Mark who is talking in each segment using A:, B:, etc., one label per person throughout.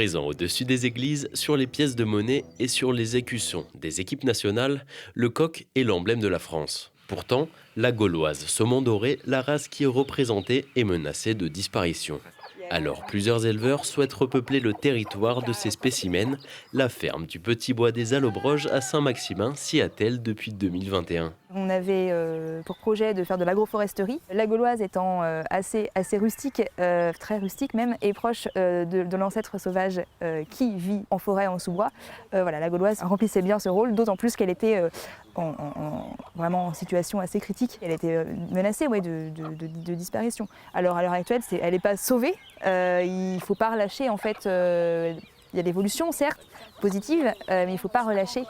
A: Présent au-dessus des églises, sur les pièces de monnaie et sur les écussons des équipes nationales, le coq est l'emblème de la France. Pourtant, la gauloise saumon doré, la race qui est représentée, est menacée de disparition. Alors plusieurs éleveurs souhaitent repeupler le territoire de ces spécimens. La ferme du Petit Bois des Allobroges à Saint-Maximin s'y attelle depuis 2021.
B: On avait pour projet de faire de l'agroforesterie. La gauloise étant assez rustique, très rustique même, et proche de l'ancêtre sauvage qui vit en forêt, en sous-bois. Voilà, la gauloise remplissait bien ce rôle, d'autant plus qu'elle était vraiment en situation assez critique. Elle était menacée de disparition. Alors à l'heure actuelle, elle n'est pas sauvée. Il ne faut pas relâcher en fait. Il y a l'évolution, certes, positive, mais il ne faut pas relâcher.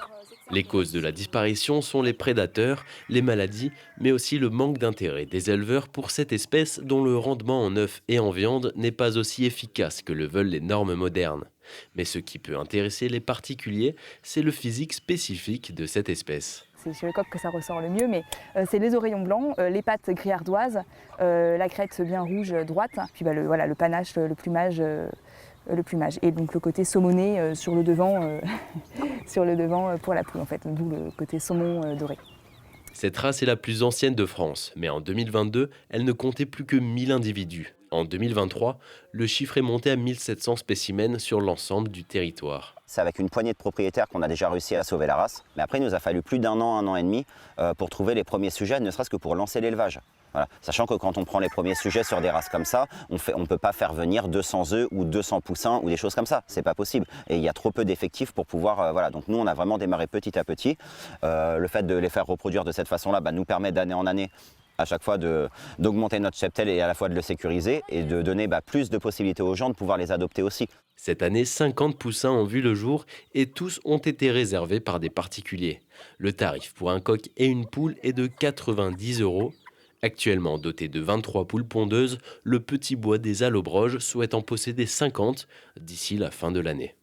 A: Les causes de la disparition sont les prédateurs, les maladies, mais aussi le manque d'intérêt des éleveurs pour cette espèce dont le rendement en œufs et en viande n'est pas aussi efficace que le veulent les normes modernes. Mais ce qui peut intéresser les particuliers, c'est le physique spécifique de cette espèce.
B: C'est chez le coq que ça ressort le mieux, mais c'est les oreillons blancs, les pattes gris ardoise, la crête bien rouge droite, puis le panache, le plumage. Et donc le côté saumoné sur le devant, sur le devant pour la poule en fait, d'où le côté saumon doré.
A: Cette race est la plus ancienne de France, mais en 2022, elle ne comptait plus que 1000 individus. En 2023, le chiffre est monté à 1700 spécimens sur l'ensemble du territoire.
C: C'est avec une poignée de propriétaires qu'on a déjà réussi à sauver la race. Mais après, il nous a fallu plus d'un an et demi pour trouver les premiers sujets, ne serait-ce que pour lancer l'élevage. Voilà. Sachant que quand on prend les premiers sujets sur des races comme ça, on ne peut pas faire venir 200 œufs ou 200 poussins ou des choses comme ça. C'est pas possible. Et il y a trop peu d'effectifs pour pouvoir... voilà. Donc nous, on a vraiment démarré petit à petit. Le fait de les faire reproduire de cette façon-là nous permet d'année en année à chaque fois d'augmenter notre cheptel et à la fois de le sécuriser et de donner plus de possibilités aux gens de pouvoir les adopter aussi.
A: Cette année, 50 poussins ont vu le jour et tous ont été réservés par des particuliers. Le tarif pour un coq et une poule est de 90 €. Actuellement doté de 23 poules pondeuses, le Petit Bois des Allobroges souhaite en posséder 50 d'ici la fin de l'année.